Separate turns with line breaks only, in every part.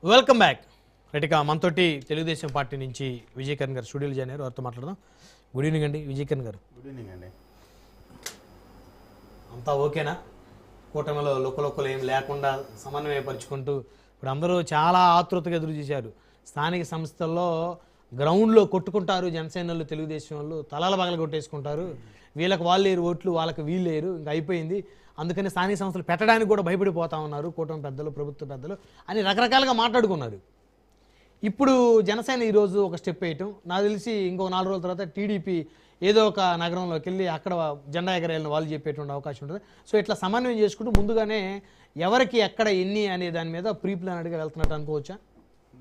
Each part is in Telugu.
Welcome back. రైట్గా మనతోటి తెలుగుదేశం పార్టీ నుంచి విజయకరణ్ గారు స్టూడియోలో జాయిన్ అయ్యారు. వారితో మాట్లాడదాం. గుడ్ ఈవినింగ్ అండి విజయకరణ్ గారు.
గుడ్ ఈవినింగ్ అండి.
అంతా ఓకేనా? కూటమిలో లోకలోకలు ఏం లేకుండా సమన్వయపరుచుకుంటూ ఇప్పుడు అందరూ చాలా ఆతృతగా ఎదురు చూశారు. స్థానిక సంస్థల్లో గ్రౌండ్లో కొట్టుకుంటారు జనసేనలు, తెలుగుదేశం వాళ్ళు తలాల పగల కొట్టేసుకుంటారు. వీళ్ళకి వాళ్ళు లేరు ఓట్లు, వాళ్ళకి వీళ్ళు లేరు, ఇంకా అయిపోయింది. అందుకని స్థానిక సంస్థలు పెట్టడానికి కూడా భయపడిపోతా ఉన్నారు కూటమి పెద్దలు, ప్రభుత్వ పెద్దలు అని రకరకాలుగా మాట్లాడుకున్నారు. ఇప్పుడు జనసేన ఈరోజు ఒక స్టెప్ వేయటం, నాకు తెలిసి ఇంకొక 4 రోజుల తర్వాత టీడీపీ ఏదో ఒక నగరంలోకి వెళ్ళి అక్కడ జెండా ఎగరేయాలని వాళ్ళు చెప్పేటువంటి అవకాశం ఉంటుంది. సో ఇట్లా సమన్వయం చేసుకుంటూ ముందుగానే ఎవరికి ఎక్కడ ఎన్ని అనే దాని మీద ప్రీ ప్లానెడ్గా వెళ్తున్నట్టు అనుకోవచ్చా?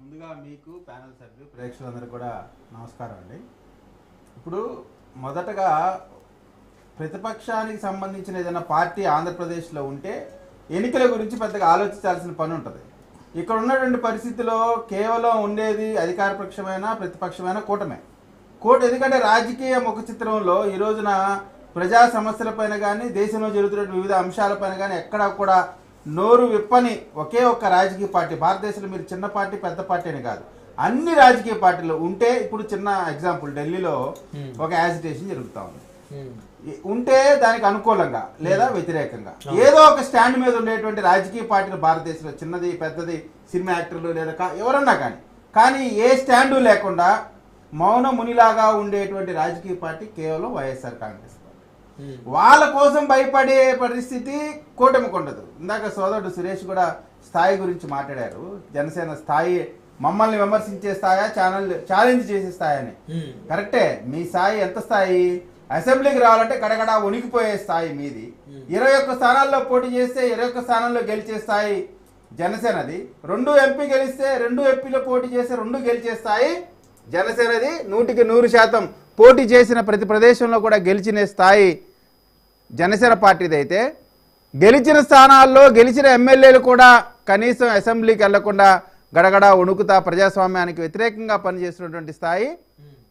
ముందుగా మీకు ప్యానల్ సభ్యులు ప్రేక్షకులందరూ కూడా నమస్కారం అండి. ఇప్పుడు మొదటగా ప్రతిపక్షానికి సంబంధించిన ఏదైనా పార్టీ ఆంధ్రప్రదేశ్లో ఉంటే ఎన్నికల గురించి పెద్దగా ఆలోచించాల్సిన పని ఉంటుంది. ఇక్కడ ఉన్నటువంటి పరిస్థితిలో కేవలం ఉండేది అధికార పక్షమైన ప్రతిపక్షమైన కూటమే. ఎందుకంటే రాజకీయ ముఖ చిత్రంలో ఈ రోజున ప్రజా సమస్యలపైన కానీ దేశంలో జరుగుతున్న వివిధ అంశాలపైన కానీ ఎక్కడా కూడా నోరు విప్పని ఒకే ఒక్క రాజకీయ పార్టీ భారతదేశంలో. మీరు చిన్న పార్టీ పెద్ద పార్టీ అని కాదు, అన్ని రాజకీయ పార్టీలు ఉంటే ఇప్పుడు చిన్న ఎగ్జాంపుల్ ఢిల్లీలో ఒక యాజిటేషన్ జరుగుతూ ఉంది. ఉంటే దానికి అనుకూలంగా లేదా వ్యతిరేకంగా ఏదో ఒక స్టాండ్ మీద ఉండేటువంటి రాజకీయ పార్టీలు భారతదేశంలో చిన్నది పెద్దది సినిమా యాక్టర్లు లేదా ఎవరన్నా కానీ ఏ స్టాండు లేకుండా మౌన మునిలాగా ఉండేటువంటి రాజకీయ పార్టీ కేవలం వైఎస్ఆర్ కాంగ్రెస్ పార్టీ. వాళ్ళ కోసం భయపడే పరిస్థితి కూటమికి ఉండదు. ఇందాక సోదరుడు సురేష్ కూడా స్థాయి గురించి మాట్లాడారు. జనసేన స్థాయి మమ్మల్ని విమర్శించే స్థాయా, ఛాలెంజ్ చేసే స్థాయి అని. కరెక్టే, మీ స్థాయి ఎంత స్థాయి? అసెంబ్లీకి రావాలంటే గడగడ ఉనికిపోయే స్థాయి మీది. 21 స్థానాల్లో పోటీ చేస్తే 21 స్థానాల్లో గెలిచే స్థాయి జనసేనది. 2 ఎంపీ గెలిస్తే 2 ఎంపీలో పోటీ చేస్తే 2 గెలిచే స్థాయి జనసేనది. 100% పోటీ చేసిన ప్రతి ప్రదేశంలో కూడా గెలిచిన స్థాయి జనసేన పార్టీది. అయితే గెలిచిన స్థానాల్లో గెలిచిన ఎమ్మెల్యేలు కూడా కనీసం అసెంబ్లీకి వెళ్లకుండా గడగడ వణుకుతా ప్రజాస్వామ్యానికి వ్యతిరేకంగా పనిచేస్తున్నటువంటి స్థాయి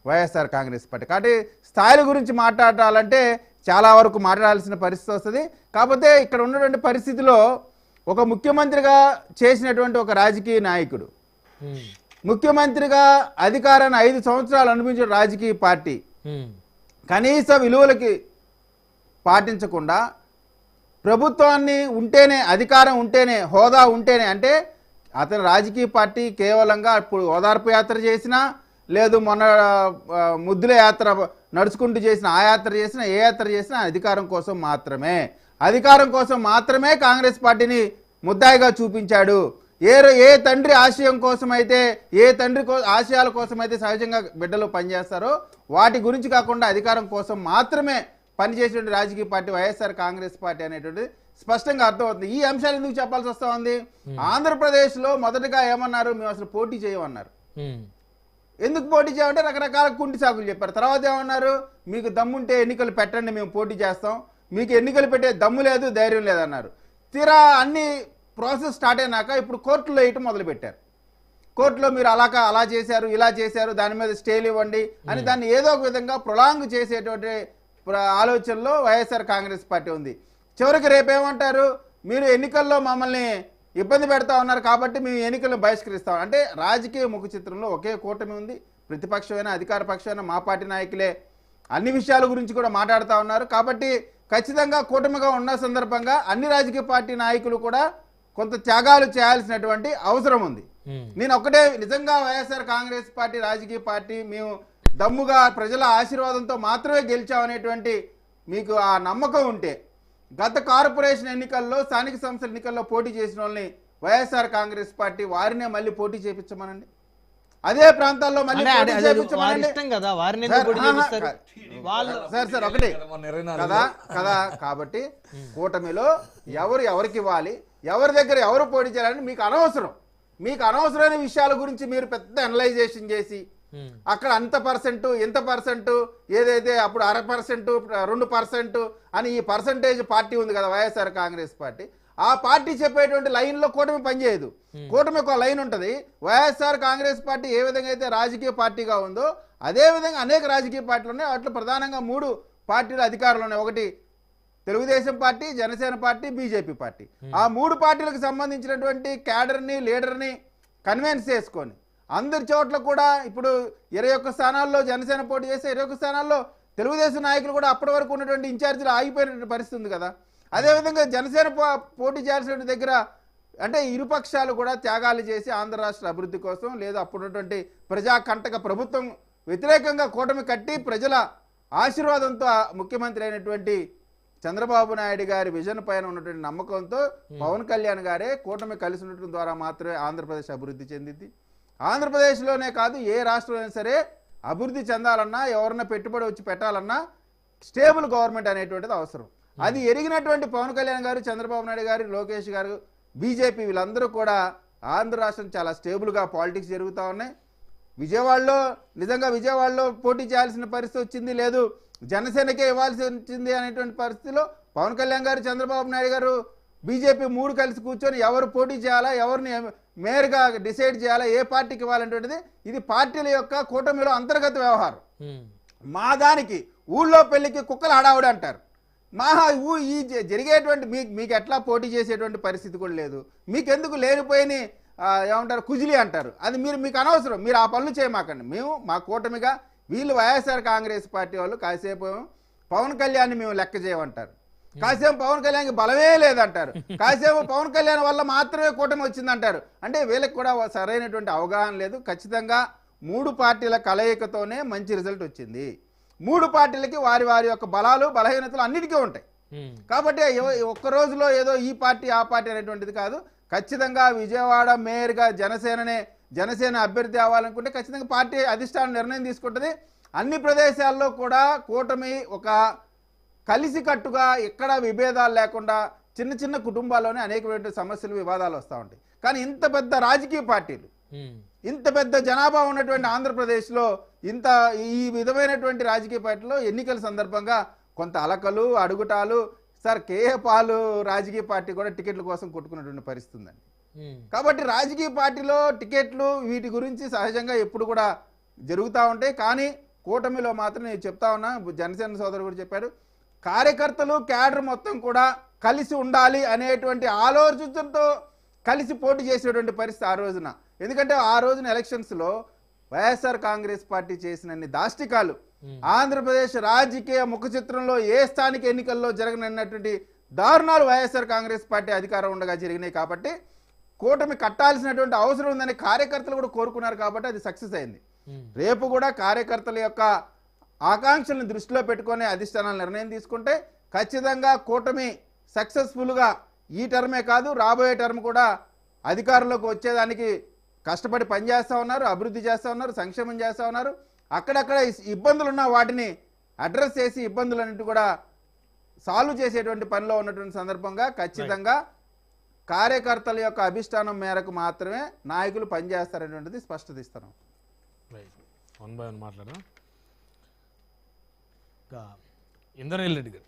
వైఎస్ఆర్ కాంగ్రెస్ పార్టీ. కాబట్టి స్థాయిల గురించి మాట్లాడాలంటే చాలా వరకు మాట్లాడాల్సిన పరిస్థితి వస్తుంది. కాకపోతే ఇక్కడ ఉన్నటువంటి పరిస్థితిలో ఒక ముఖ్యమంత్రిగా చేసినటువంటి ఒక రాజకీయ నాయకుడు, ముఖ్యమంత్రిగా అధికారాన్ని 5 సంవత్సరాలు అనుభవించిన రాజకీయ పార్టీ కనీస విలువలకి పాటించకుండా ప్రభుత్వాన్ని ఉంటేనే, అధికారం ఉంటేనే, హోదా ఉంటేనే, అంటే అతని రాజకీయ పార్టీ కేవలంగా ఇప్పుడు ఓదార్పు యాత్ర చేసినా లేదు మొన్న ముద్దుల యాత్ర నడుచుకుంటూ చేసిన ఆ యాత్ర చేసినా ఏ యాత్ర చేసినా అధికారం కోసం మాత్రమే కాంగ్రెస్ పార్టీని ముద్దాయిగా చూపించాడు. ఏ తండ్రి ఆశయం కోసమైతే, ఏ తండ్రి ఆశయాల కోసమైతే సహజంగా బిడ్డలు పనిచేస్తారో వాటి గురించి కాకుండా అధికారం కోసం మాత్రమే పనిచేసే రాజకీయ పార్టీ వైఎస్ఆర్ కాంగ్రెస్ పార్టీ అనేటువంటిది స్పష్టంగా అర్థమవుతుంది. ఈ అంశాలు ఎందుకు చెప్పాల్సి వస్తా ఉంది? ఆంధ్రప్రదేశ్లో మొదటగా ఏమన్నారు, మేము అసలు పోటీ చేయమన్నారు. ఎందుకు పోటీ చేయమంటే రకరకాల కుంటి సాకులు చెప్పారు. తర్వాత ఏమన్నారు, మీకు దమ్ముంటే ఎన్నికలు పెట్టండి, మేము పోటీ చేస్తాం, మీకు ఎన్నికలు పెట్టే దమ్ము లేదు, ధైర్యం లేదన్నారు. తీరా అన్ని ప్రాసెస్ స్టార్ట్ అయినాక ఇప్పుడు కోర్టులో వేయటం మొదలుపెట్టారు. కోర్టులో మీరు అలా చేశారు, ఇలా చేశారు, దాని మీద స్టేలు ఇవ్వండి అని దాన్ని ఏదో ఒక విధంగా ప్రొలాంగ్ చేసేటువంటి ఆలోచనలో వైఎస్ఆర్ కాంగ్రెస్ పార్టీ ఉంది. చివరికి రేపేమంటారు, మీరు ఎన్నికల్లో మమ్మల్ని ఇబ్బంది పెడతా ఉన్నారు కాబట్టి మేము ఎన్నికలను బహిష్కరిస్తాం. అంటే రాజకీయ ముఖ చిత్రంలో ఒకే కూటమి ఉంది. ప్రతిపక్షమైన అధికార పక్షమైన మా పార్టీ నాయకులే అన్ని విషయాల గురించి కూడా మాట్లాడుతూ ఉన్నారు. కాబట్టి ఖచ్చితంగా కూటమిగా ఉన్న సందర్భంగా అన్ని రాజకీయ పార్టీ నాయకులు కూడా కొంత త్యాగాలు చేయాల్సినటువంటి అవసరం ఉంది. నేను ఒకటే, నిజంగా వైఎస్ఆర్ కాంగ్రెస్ పార్టీ రాజకీయ పార్టీ మేము దమ్ముగా ప్రజల ఆశీర్వాదంతో మాత్రమే గెలిచామనేటువంటి మీకు ఆ నమ్మకం ఉంటే గత కార్పొరేషన్ ఎన్నికల్లో, స్థానిక సంస్థల ఎన్నికల్లో పోటీ చేసిన వాళ్ళని వైఎస్ఆర్ కాంగ్రెస్ పార్టీ వారినే మళ్ళీ పోటీ చేయించమనండి. అదే ప్రాంతాల్లో మళ్ళీ సార్ ఒకటి కదా. కాబట్టి కూటమిలో ఎవరికి ఇవ్వాలి, ఎవరి దగ్గర ఎవరు పోటీ చేయాలని మీకు అనవసరమైన విషయాల గురించి మీరు పెద్ద అనలైజేషన్ చేసి అక్కడ అంత పర్సెంట్ ఇంత పర్సెంట్ ఏదైతే అప్పుడు 0.5% 2% అని ఈ పర్సంటేజ్ పార్టీ ఉంది కదా వైఎస్ఆర్ కాంగ్రెస్ పార్టీ. ఆ పార్టీ చెప్పేటువంటి లైన్లో కూటమి పనిచేయదు. కూటమికి ఒక లైన్ ఉంటుంది. వైఎస్ఆర్ కాంగ్రెస్ పార్టీ ఏ విధంగా అయితే రాజకీయ పార్టీగా ఉందో అదే విధంగా అనేక రాజకీయ పార్టీలు ఉన్నాయి. వాటిలో ప్రధానంగా 3 పార్టీలు అధికారులు ఉన్నాయి. ఒకటి Telugu Desam party, Janasena party, BJP party. ఆ 3 పార్టీలకు సంబంధించినటువంటి క్యాడర్ని, లీడర్ని కన్విన్స్ చేసుకొని అందరి చోట్ల కూడా ఇప్పుడు 21 స్థానాల్లో జనసేన పోటీ చేస్తే 21 స్థానాల్లో తెలుగుదేశం నాయకులు కూడా అప్పటి వరకు ఉన్నటువంటి ఇన్ఛార్జీలు ఆగిపోయినటువంటి పరిస్థితి ఉంది కదా. అదేవిధంగా జనసేన పోటీ చేయాల్సిన దగ్గర అంటే ఇరుపక్షాలు కూడా త్యాగాలు చేసి ఆంధ్ర రాష్ట్ర అభివృద్ధి కోసం లేదా అప్పుడున్నటువంటి ప్రజాకంటక ప్రభుత్వం వ్యతిరేకంగా కూటమి కట్టి ప్రజల ఆశీర్వాదంతో ముఖ్యమంత్రి అయినటువంటి చంద్రబాబు నాయుడు గారి విజన్ పైన ఉన్నటువంటి నమ్మకంతో పవన్ కళ్యాణ్ గారే కూటమి కలిసి ఉండటం ద్వారా మాత్రమే ఆంధ్రప్రదేశ్ అభివృద్ధి చెందింది. ఆంధ్రప్రదేశ్లోనే కాదు ఏ రాష్ట్రంలో సరే అభివృద్ధి చెందాలన్నా ఎవరన్నా పెట్టుబడి వచ్చి పెట్టాలన్నా స్టేబుల్ గవర్నమెంట్ అనేటువంటిది అవసరం. అది ఎరిగినటువంటి పవన్ కళ్యాణ్ గారు, చంద్రబాబు నాయుడు గారు, లోకేష్ గారు, బీజేపీ వీళ్ళందరూ కూడా ఆంధ్ర రాష్ట్రం చాలా స్టేబుల్గా పాలిటిక్స్ జరుగుతూ ఉన్నాయి. విజయవాడలో పోటీ చేయాల్సిన పరిస్థితి వచ్చింది, లేదు జనసేనకే ఇవ్వాల్సి వచ్చింది అనేటువంటి పరిస్థితిలో పవన్ కళ్యాణ్ గారు, చంద్రబాబు నాయుడు గారు, బీజేపీ మూడు కలిసి కూర్చొని ఎవరు పోటీ చేయాలా, ఎవరిని మేయర్గా డిసైడ్ చేయాలా, ఏ పార్టీకి ఇవ్వాలనేటువంటిది ఇది పార్టీల యొక్క కూటమిలో అంతర్గత వ్యవహారం. మా దానికి ఊళ్ళో పెళ్లికి కుక్కలు హడావుడి అంటారు. ఈ జరిగేటువంటి మీకు ఎట్లా పోటీ చేసేటువంటి పరిస్థితి కూడా లేదు. మీకెందుకు లేనిపోయిన ఏమంటారు కుజిలి అంటారు. అది మీకు అనవసరం, మీరు ఆ పనులు చేయమాకండి. మేము మా కూటమిగా వీళ్ళు వైఎస్ఆర్ కాంగ్రెస్ పార్టీ వాళ్ళు కాసేపు పవన్ కళ్యాణ్ మేము లెక్క చేయమంటారు, కాసేపు పవన్ కళ్యాణ్కి బలమే లేదంటారు, కాసేపు పవన్ కళ్యాణ్ వల్ల మాత్రమే కూటమి వచ్చిందంటారు. అంటే వీళ్ళకి కూడా సరైనటువంటి అవగాహన లేదు. ఖచ్చితంగా 3 పార్టీల కలయికతోనే మంచి రిజల్ట్ వచ్చింది. 3 పార్టీలకి వారి వారి యొక్క బలాలు బలహీనతలు అన్నిటికీ ఉంటాయి. కాబట్టి ఒక్క రోజులో ఏదో ఈ పార్టీ ఆ పార్టీ అనేటువంటిది కాదు. ఖచ్చితంగా విజయవాడ మేయర్గా జనసేన అభ్యర్థి అవ్వాలనుకుంటే ఖచ్చితంగా పార్టీ అధిష్టానం నిర్ణయం తీసుకుంటుంది. అన్ని ప్రదేశాల్లో కూడా కూటమి ఒక కలిసికట్టుగా ఎక్కడ విభేదాలు లేకుండా చిన్న చిన్న కుటుంబాల్లోనే అనేకమైన సమస్యలు వివాదాలు వస్తూ ఉంటాయి. కానీ ఇంత పెద్ద రాజకీయ పార్టీలు, ఇంత పెద్ద జనాభా ఉన్నటువంటి ఆంధ్రప్రదేశ్లో ఈ విధమైనటువంటి రాజకీయ పార్టీలో ఎన్నికల సందర్భంగా కొంత అలకలు అడుగుటాలు సార్ కేఏ పాలు రాజకీయ పార్టీ కూడా టికెట్ల కోసం కొట్టుకున్నటువంటి పరిస్థితి ఉందండి. కాబట్టి రాజకీయ పార్టీలో టికెట్లు వీటి గురించి సహజంగా ఎప్పుడు కూడా జరుగుతూ ఉంటాయి. కానీ కూటమిలో మాత్రం నేను చెప్తా ఉన్నా, జనసేన సోదరుడు కూడా చెప్పారు, కార్యకర్తలు క్యాడర్ మొత్తం కూడా కలిసి ఉండాలి అనేటువంటి ఆలోచనతో కలిసి పోటీ చేసేటువంటి పరిస్థితి ఆ రోజున. ఎందుకంటే ఆ రోజున ఎలక్షన్స్లో వైఎస్ఆర్ కాంగ్రెస్ పార్టీ చేసినన్ని దాష్టికాలు ఆంధ్రప్రదేశ్ రాజకీయ ముఖ చిత్రంలో ఏ స్థానిక ఎన్నికల్లో జరగనటువంటి దారుణాలు వైఎస్ఆర్ కాంగ్రెస్ పార్టీ అధికారం ఉండగా జరిగినాయి. కాబట్టి కూటమి కట్టాల్సినటువంటి అవసరం ఉందని కార్యకర్తలు కూడా కోరుకున్నారు. కాబట్టి అది సక్సెస్ అయింది. రేపు కూడా కార్యకర్తల యొక్క ఆకాంక్షలను దృష్టిలో పెట్టుకునే అధిష్టానాలు నిర్ణయం తీసుకుంటే ఖచ్చితంగా కూటమి సక్సెస్ఫుల్గా ఈ టర్మే కాదు రాబోయే టర్మ్ కూడా అధికారంలోకి వచ్చేదానికి కష్టపడి పనిచేస్తూ ఉన్నారు, అభివృద్ధి చేస్తూ ఉన్నారు, సంక్షేమం చేస్తూ ఉన్నారు. అక్కడక్కడ ఇబ్బందులు ఉన్న వాటిని అడ్రస్ చేసి ఇబ్బందులన్నింటి కూడా సాల్వ్ చేసేటువంటి పనిలో ఉన్నటువంటి సందర్భంగా ఖచ్చితంగా కార్యకర్తల యొక్క అభిష్టానం మేరకు మాత్రమే నాయకులు పనిచేస్తారనేటువంటిది స్పష్టత ఇస్తున్నాం.
వన్ బై వన్ మాట్లాడదాం. ఇంద్రనీల్ రెడ్డి గారు